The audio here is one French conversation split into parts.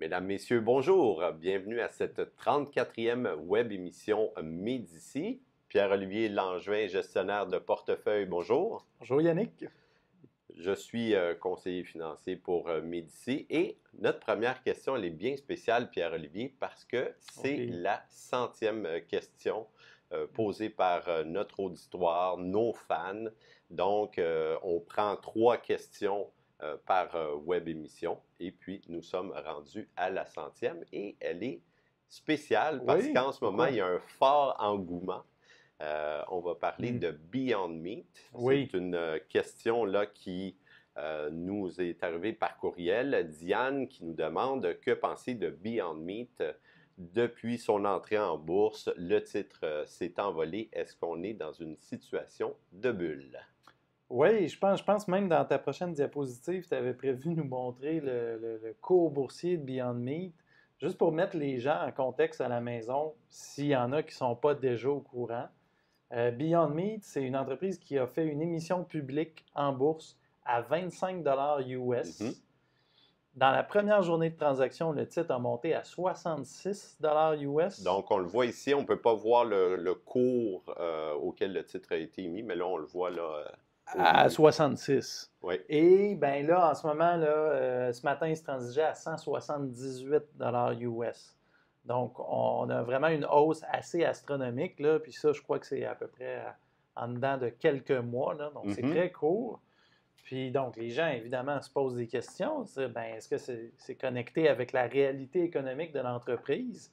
Mesdames, Messieurs, bonjour. Bienvenue à cette 34e web émission Médici. Pierre-Olivier Langevin, gestionnaire de portefeuille, bonjour. Bonjour Yannick. Je suis conseiller financier pour Médici et notre première question, elle est bien spéciale, Pierre-Olivier, parce que c'est la 100e question posée par notre auditoire, nos fans. Donc, on prend 3 questions par web émission. Et puis, nous sommes rendus à la 100e et elle est spéciale parce qu'en ce moment, il y a un fort engouement. On va parler de Beyond Meat. Oui. C'est une question là qui nous est arrivée par courriel. Diane qui nous demande que penser de Beyond Meat depuis son entrée en bourse. Le titre s'est envolé. Est-ce qu'on est dans une situation de bulle? Oui, je pense même dans ta prochaine diapositive, tu avais prévu nous montrer le cours boursier de Beyond Meat, juste pour mettre les gens en contexte à la maison, s'il y en a qui ne sont pas déjà au courant. Beyond Meat, c'est une entreprise qui a fait une émission publique en bourse à 25 US. Dans la première journée de transaction, le titre a monté à 66 US. Donc, on le voit ici. On ne peut pas voir le cours auquel le titre a été émis, mais là, on le voit là. À 66. Oui. Et bien là, en ce moment, là, ce matin, il se transigeait à 178 US. Donc, on a vraiment une hausse assez astronomique, là. Puis ça, je crois que c'est à peu près en dedans de quelques mois, là. Donc, c'est très court. Puis donc, les gens, évidemment, se posent des questions. Ben, est-ce que c'est connecté avec la réalité économique de l'entreprise?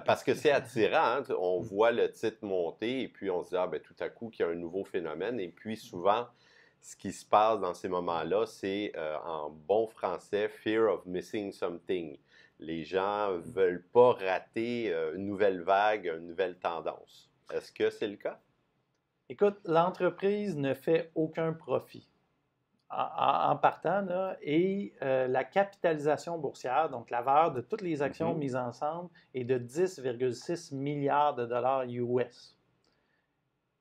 Parce que c'est attirant, hein? On voit le titre monter et puis on se dit, ah, ben, tout à coup, qu'il y a un nouveau phénomène. Et puis souvent, ce qui se passe dans ces moments-là, c'est en bon français, fear of missing something. Les gens ne veulent pas rater une nouvelle vague, une nouvelle tendance. Est-ce que c'est le cas? Écoute, l'entreprise ne fait aucun profit en partant, là, et la capitalisation boursière, donc la valeur de toutes les actions mises ensemble, est de 10,6 milliards de dollars US.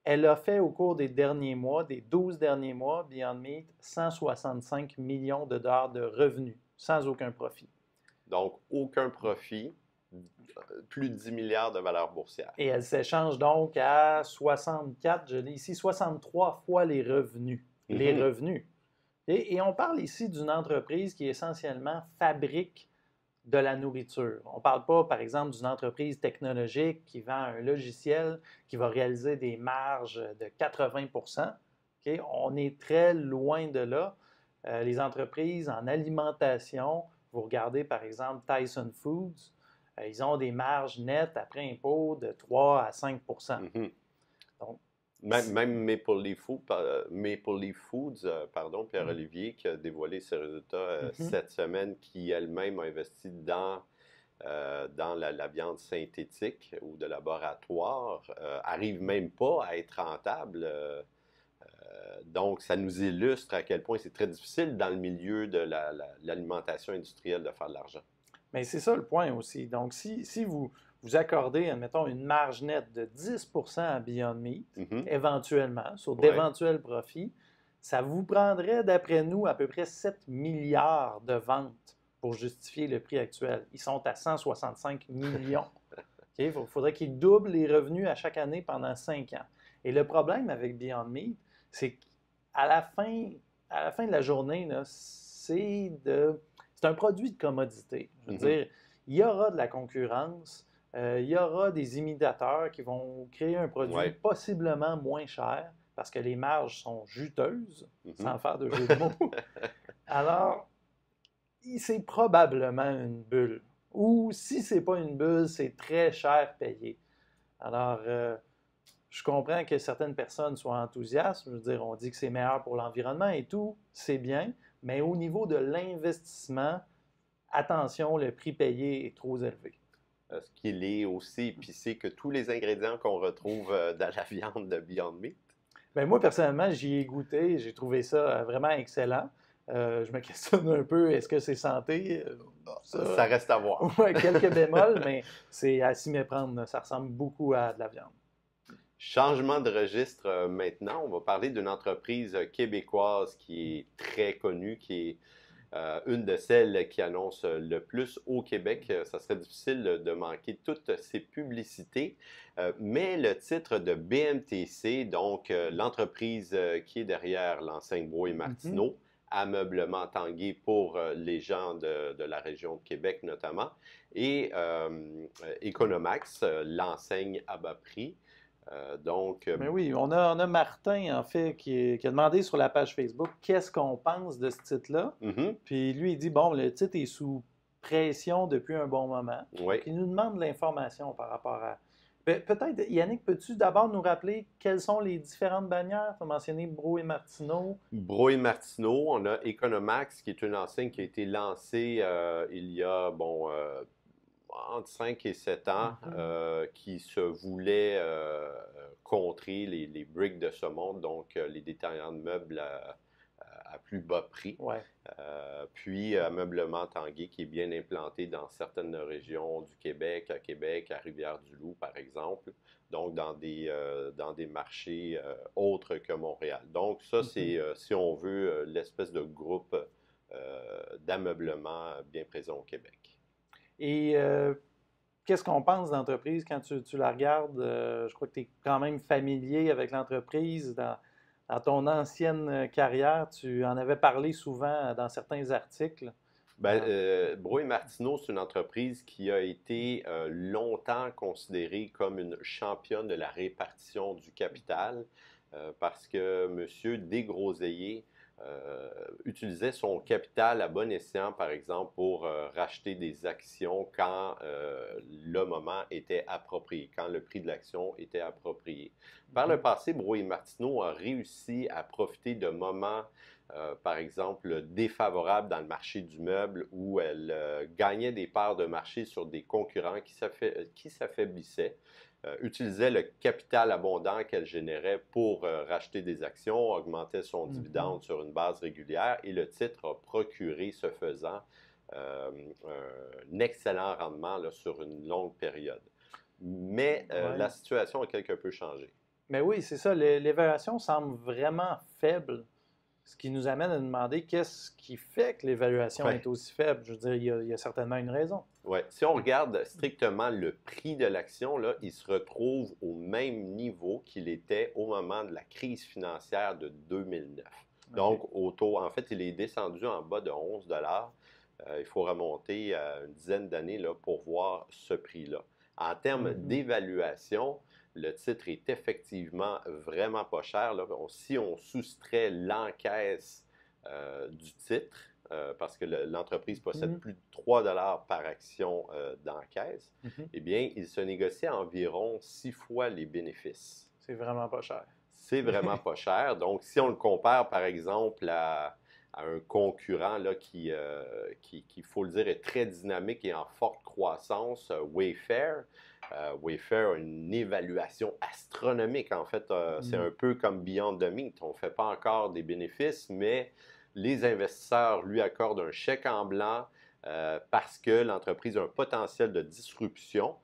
Elle a fait au cours des derniers mois, des 12 derniers mois, Beyond Meat, 165 millions de dollars de revenus, sans aucun profit. Donc, aucun profit, plus de 10 milliards de valeur boursière. Et elle s'échange donc à 64, je l'ai ici, 63 fois les revenus. Les revenus. Et on parle ici d'une entreprise qui essentiellement fabrique de la nourriture. On ne parle pas, par exemple, d'une entreprise technologique qui vend un logiciel qui va réaliser des marges de 80 %. On est très loin de là. Les entreprises en alimentation, vous regardez par exemple Tyson Foods, ils ont des marges nettes après impôt de 3 à 5 Donc, même Maple Leaf Foods, Pierre-Olivier, qui a dévoilé ses résultats cette semaine, qui elle-même a investi dans la viande synthétique ou de laboratoire, arrive même pas à être rentable. Donc, ça nous illustre à quel point c'est très difficile dans le milieu de l'alimentation industrielle de faire de l'argent. Mais c'est ça le point aussi. Donc, si vous accordez, admettons, une marge nette de 10 % à Beyond Meat, éventuellement, sur d'éventuels profits, ça vous prendrait, d'après nous, à peu près 7 milliards de ventes pour justifier le prix actuel. Ils sont à 165 millions. Il faudrait qu'ils doublent les revenus à chaque année pendant 5 ans. Et le problème avec Beyond Meat, c'est qu'à la fin de la journée, c'est un produit de commodité. Je veux dire, il y aura de la concurrence, il y aura des imitateurs qui vont créer un produit possiblement moins cher parce que les marges sont juteuses, sans faire de jeu de mots. Alors, c'est probablement une bulle. Ou si ce n'est pas une bulle, c'est très cher payé. Alors, je comprends que certaines personnes soient enthousiastes. Je veux dire, on dit que c'est meilleur pour l'environnement et tout, c'est bien. Mais au niveau de l'investissement, attention, le prix payé est trop élevé. Est-ce qu'il est aussi épicé que tous les ingrédients qu'on retrouve dans la viande de Beyond Meat? Bien, moi, personnellement, j'y ai goûté. J'ai trouvé ça vraiment excellent. Je me questionne un peu, est-ce que c'est santé? Ça reste à voir. Oui, quelques bémols, mais c'est à s'y méprendre. Ça ressemble beaucoup à de la viande. Changement de registre maintenant. On va parler d'une entreprise québécoise qui est très connue, qui une de celles qui annonce le plus au Québec. Ça serait difficile de manquer toutes ces publicités. Mais le titre de BMTC, donc l'entreprise qui est derrière l'enseigne Bro et Martineau, Ameublement Tanguay pour les gens de la région de Québec notamment, et Economax, l'enseigne à bas prix. Mais oui, on a Martin, en fait, qui a demandé sur la page Facebook qu'est-ce qu'on pense de ce titre-là. Puis lui, il dit, bon, le titre est sous pression depuis un bon moment. Oui. Donc, il nous demande de l'information par rapport à... Peut-être, Yannick, peux-tu d'abord nous rappeler quelles sont les différentes bannières? Tu as mentionné Bro et Martineau. Bro et Martineau, on a Economax, qui est une enseigne qui a été lancée il y a, entre 5 et 7 ans, qui se voulait contrer les briques de ce monde, donc les détaillants de meubles à plus bas prix. Ouais. Puis Ameublement Tanguay, qui est bien implanté dans certaines régions du Québec, à Rivière-du-Loup, par exemple, donc dans des marchés autres que Montréal. Donc ça, c'est, si on veut, l'espèce de groupe d'ameublement bien présent au Québec. Et qu'est-ce qu'on pense d'entreprise quand tu la regardes? Je crois que tu es quand même familier avec l'entreprise. Dans ton ancienne carrière, tu en avais parlé souvent dans certains articles. Bro et Martineau, c'est une entreprise qui a été longtemps considérée comme une championne de la répartition du capital parce que M. Desgroseilliers utilisait son capital à bon escient, par exemple, pour racheter des actions quand le moment était approprié, quand le prix de l'action était approprié. Par le passé, Bro et Martineau a réussi à profiter de moments, par exemple, défavorables dans le marché du meuble où elle gagnait des parts de marché sur des concurrents qui s'affaiblissaient. Utilisait le capital abondant qu'elle générait pour racheter des actions, augmentait son dividende sur une base régulière et le titre a procuré, ce faisant, un excellent rendement là, sur une longue période. Mais la situation a quelque peu changé. Mais oui, c'est ça. L'évaluation semble vraiment faible. Ce qui nous amène à nous demander qu'est-ce qui fait que l'évaluation est aussi faible. Je veux dire, il y a certainement une raison. Oui. Si on regarde strictement le prix de l'action, là, il se retrouve au même niveau qu'il était au moment de la crise financière de 2009. Donc, en fait, il est descendu en bas de 11 $. Il faut remonter à une dizaine d'années là, pour voir ce prix-là. En termes d'évaluation, le titre est effectivement vraiment pas cher. Là. Si on soustrait l'encaisse du titre, parce que l'entreprise possède plus de 3 $ par action d'encaisse, eh bien, il se négocie à environ 6 fois les bénéfices. C'est vraiment pas cher. C'est vraiment pas cher. Donc, si on le compare, par exemple, à un concurrent là, qui, il faut le dire, est très dynamique et en forte croissance, Wayfair. Wayfair a une évaluation astronomique. En fait, c'est un peu comme Beyond the Meat. On ne fait pas encore des bénéfices, mais les investisseurs lui accordent un chèque en blanc parce que l'entreprise a un potentiel de disruption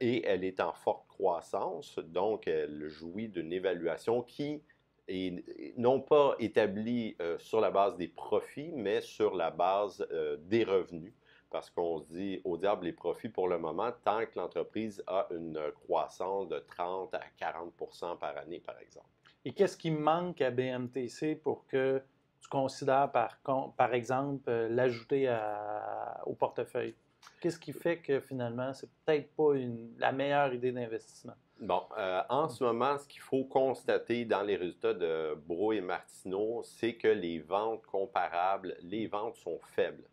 et elle est en forte croissance. Donc, elle jouit d'une évaluation qui est non pas établie sur la base des profits, mais sur la base des revenus. Parce qu'on se dit, au diable les profits pour le moment, tant que l'entreprise a une croissance de 30 à 40 % par année, par exemple. Et qu'est-ce qui manque à BMTC pour que tu considères, par exemple, l'ajouter au portefeuille? Qu'est-ce qui fait que finalement, c'est peut-être pas la meilleure idée d'investissement? Bon, en ce moment, ce qu'il faut constater dans les résultats de Bro et Martineau, c'est que les ventes comparables, les ventes sont faibles.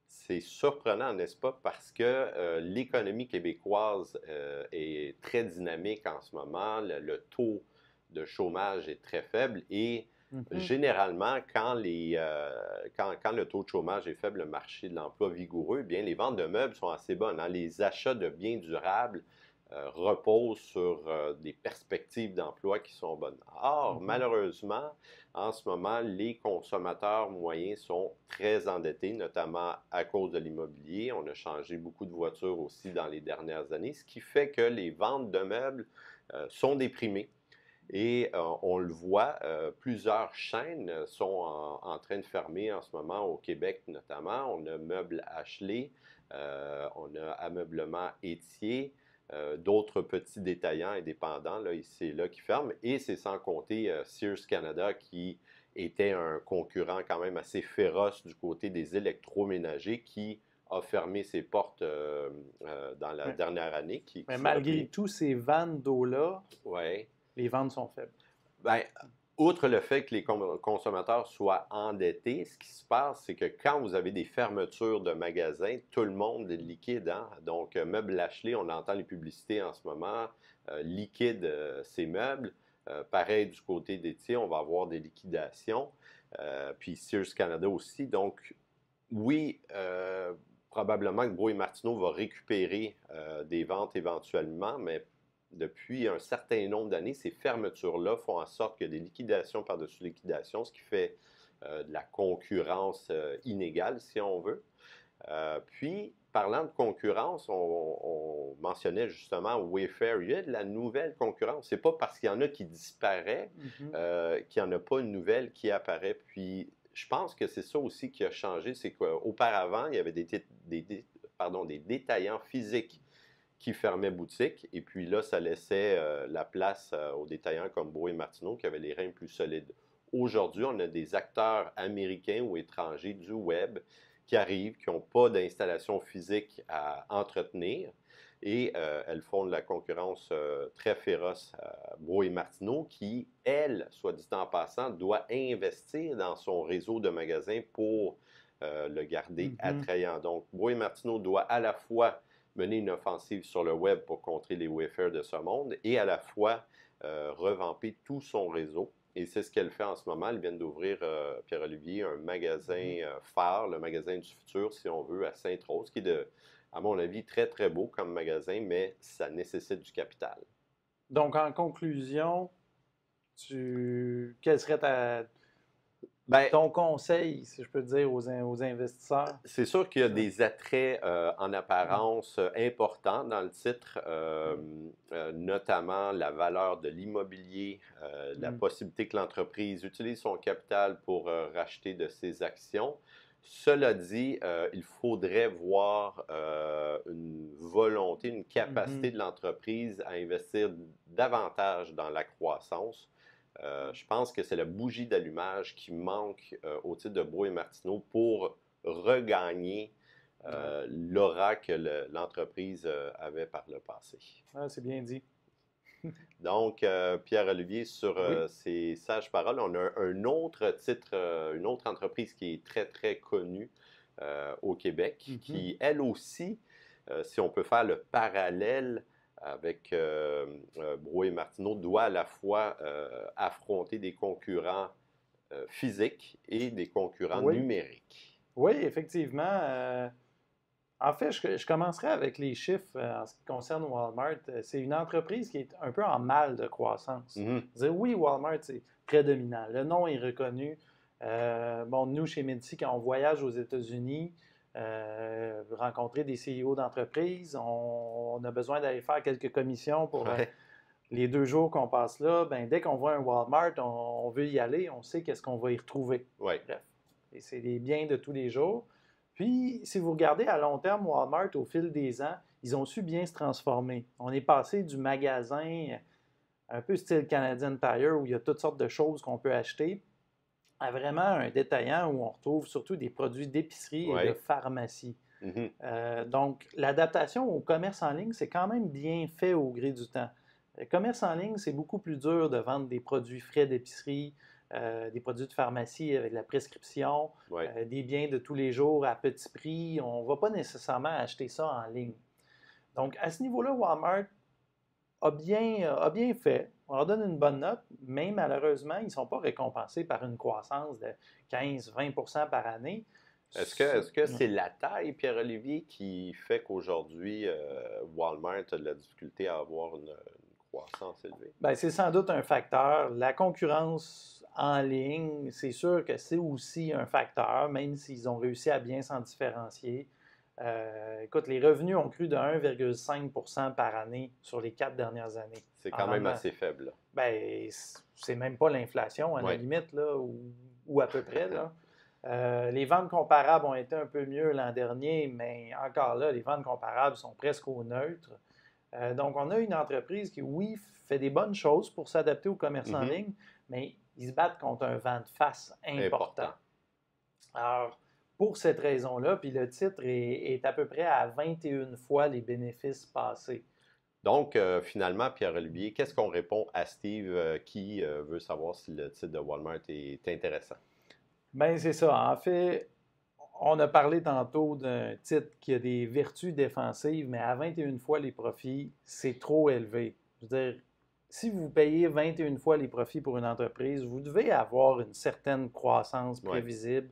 C'est surprenant, n'est-ce pas? Parce que l'économie québécoise est très dynamique en ce moment. Le taux de chômage est très faible et généralement, quand le taux de chômage est faible, le marché de l'emploi vigoureux, bien, les ventes de meubles sont assez bonnes. Hein? Les achats de biens durables reposent sur des perspectives d'emploi qui sont bonnes. Or, malheureusement, en ce moment, les consommateurs moyens sont très endettés, notamment à cause de l'immobilier. On a changé beaucoup de voitures aussi dans les dernières années, ce qui fait que les ventes de meubles sont déprimées. Et on le voit, plusieurs chaînes sont en train de fermer en ce moment au Québec notamment. On a Meubles Ashley, on a Ameublement Étier, d'autres petits détaillants indépendants là, ici et là qui ferment. Et c'est sans compter Sears Canada qui était un concurrent quand même assez féroce du côté des électroménagers qui a fermé ses portes dans la dernière année. Mais malgré tous ces vannes d'eau-là, ouais. Les ventes sont faibles. Bien, outre le fait que les consommateurs soient endettés, ce qui se passe, c'est que quand vous avez des fermetures de magasins, tout le monde est liquide. Hein? Donc, Meubles Ashley, on entend les publicités en ce moment, liquide ces meubles. Pareil du côté d'Étier, on va avoir des liquidations. Puis Sears Canada aussi. Donc, oui, probablement que Brouillard et Martineau va récupérer des ventes éventuellement, mais depuis un certain nombre d'années, ces fermetures-là font en sorte qu'il y a des liquidations par-dessus liquidations, ce qui fait de la concurrence inégale, si on veut. Puis, parlant de concurrence, on mentionnait justement Wayfair. Il y a de la nouvelle concurrence. C'est pas parce qu'il y en a qui disparaît qu'il n'y en a pas une nouvelle qui apparaît. Puis, je pense que c'est ça aussi qui a changé. C'est qu'auparavant, il y avait des détaillants physiques qui fermaient boutique. Et puis là, ça laissait la place aux détaillants comme Brouillard et Martineau qui avaient les reins plus solides. Aujourd'hui, on a des acteurs américains ou étrangers du web qui arrivent, qui n'ont pas d'installation physique à entretenir. Et elles font de la concurrence très féroce à Brouillard et Martineau qui, elle, soit dit en passant, doit investir dans son réseau de magasins pour le garder attrayant. Donc, Brouillard et Martineau doit à la fois mener une offensive sur le web pour contrer les Wayfair de ce monde et à la fois revamper tout son réseau. Et c'est ce qu'elle fait en ce moment. Elle vient d'ouvrir, Pierre-Olivier, un magasin phare, le magasin du futur, si on veut, à Sainte-Rose, qui est, à mon avis, très, très beau comme magasin, mais ça nécessite du capital. Donc, en conclusion, quelle serait ton conseil, si je peux dire, aux investisseurs? C'est sûr qu'il y a des attraits en apparence importants dans le titre, notamment la valeur de l'immobilier, la possibilité que l'entreprise utilise son capital pour racheter de ses actions. Cela dit, il faudrait voir une volonté, une capacité de l'entreprise à investir davantage dans la croissance. Je pense que c'est la bougie d'allumage qui manque au titre de Brouillard et Martineau pour regagner l'aura que l'entreprise avait par le passé. Ah, c'est bien dit. Donc, Pierre-Olivier, sur ces sages paroles, on a un autre titre, une autre entreprise qui est très, très connue au Québec, qui, elle aussi, si on peut faire le parallèle avec Brouillard et Martineau, doit à la fois affronter des concurrents physiques et des concurrents numériques. Oui, effectivement. En fait, je commencerai avec les chiffres en ce qui concerne Walmart. C'est une entreprise qui est un peu en mal de croissance. Dire oui, Walmart, c'est prédominant. Le nom est reconnu. Nous, chez Médicis, quand on voyage aux États-Unis, rencontrer des CEO d'entreprise, on a besoin d'aller faire quelques commissions pour les 2 jours qu'on passe là. Dès qu'on voit un Walmart, on veut y aller, on sait qu'est-ce qu'on va y retrouver. Bref, et c'est des biens de tous les jours. Puis, si vous regardez à long terme, Walmart, au fil des ans, ils ont su bien se transformer. On est passé du magasin un peu style Canadian Tire, où il y a toutes sortes de choses qu'on peut acheter, à vraiment un détaillant où on retrouve surtout des produits d'épicerie et de pharmacie. Donc, l'adaptation au commerce en ligne, c'est quand même bien fait au gré du temps. Le commerce en ligne, c'est beaucoup plus dur de vendre des produits frais d'épicerie, des produits de pharmacie avec la prescription, des biens de tous les jours à petit prix. On ne va pas nécessairement acheter ça en ligne. Donc, à ce niveau-là, Walmart a bien fait. On leur donne une bonne note, mais malheureusement, ils ne sont pas récompensés par une croissance de 15-20 % par année. Est-ce que c'est la taille, Pierre-Olivier, qui fait qu'aujourd'hui, Walmart a de la difficulté à avoir une croissance élevée? C'est sans doute un facteur. La concurrence en ligne, c'est sûr que c'est aussi un facteur, même s'ils ont réussi à bien s'en différencier. Écoute, les revenus ont cru de 1,5 par année sur les 4 dernières années. C'est quand même assez faible. Ben, c'est même pas l'inflation, à la limite, là, ou à peu près. Là. Les ventes comparables ont été un peu mieux l'an dernier, mais encore là, les ventes comparables sont presque au neutre. Donc, on a une entreprise qui, oui, fait des bonnes choses pour s'adapter au commerce en ligne, mais ils se battent contre un vent de face important. Alors, pour cette raison-là, puis le titre est à peu près à 21 fois les bénéfices passés. Donc, finalement, Pierre-Olivier, qu'est-ce qu'on répond à Steve qui veut savoir si le titre de Walmart est intéressant? Bien, c'est ça. En fait, on a parlé tantôt d'un titre qui a des vertus défensives, mais à 21 fois les profits, c'est trop élevé. Je veux dire, si vous payez 21 fois les profits pour une entreprise, vous devez avoir une certaine croissance prévisible.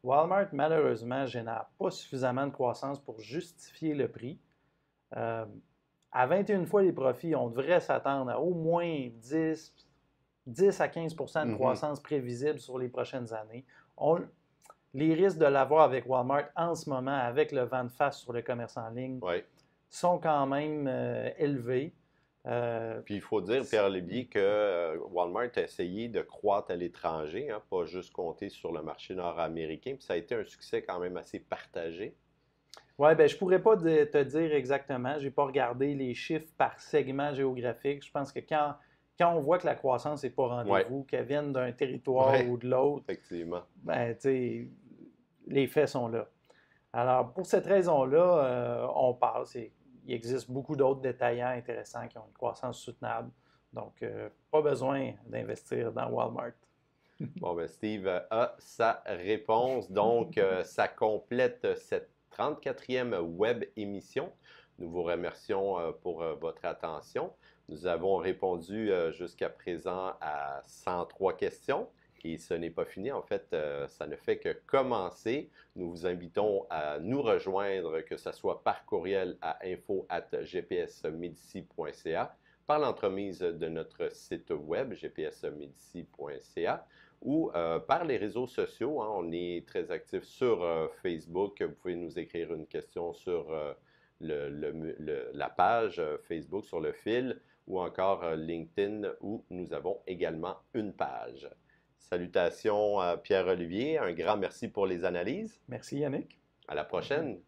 Walmart, malheureusement, génère pas suffisamment de croissance pour justifier le prix. À 21 fois les profits, on devrait s'attendre à au moins 10 à 15 de croissance prévisible sur les prochaines années. Les risques de l'avoir avec Walmart en ce moment, avec le vent de face sur le commerce en ligne, sont quand même élevés. Puis il faut dire, Pierre-Olivier, que Walmart a essayé de croître à l'étranger, hein, pas juste compter sur le marché nord-américain. Puis ça a été un succès quand même assez partagé. Oui, bien, je ne pourrais pas te dire exactement. Je n'ai pas regardé les chiffres par segment géographique. Je pense que quand on voit que la croissance n'est pas rendez-vous, qu'elle vienne d'un territoire ou de l'autre, effectivement. Ben, les faits sont là. Alors, pour cette raison-là, on passe. Il existe beaucoup d'autres détaillants intéressants qui ont une croissance soutenable. Donc, pas besoin d'investir dans Walmart. Bon, ben Steve a sa réponse. Donc, ça complète cette 34e web émission. Nous vous remercions pour votre attention. Nous avons répondu jusqu'à présent à 103 questions. Et ce n'est pas fini. En fait, ça ne fait que commencer. Nous vous invitons à nous rejoindre, que ce soit par courriel à info@gpsmedici.ca, par l'entremise de notre site web, gpsmedici.ca, ou par les réseaux sociaux. Hein. On est très actifs sur Facebook. Vous pouvez nous écrire une question sur la page Facebook, sur le fil, ou encore LinkedIn, où nous avons également une page. Salutations à Pierre-Olivier. Un grand merci pour les analyses. Merci Yannick. À la prochaine.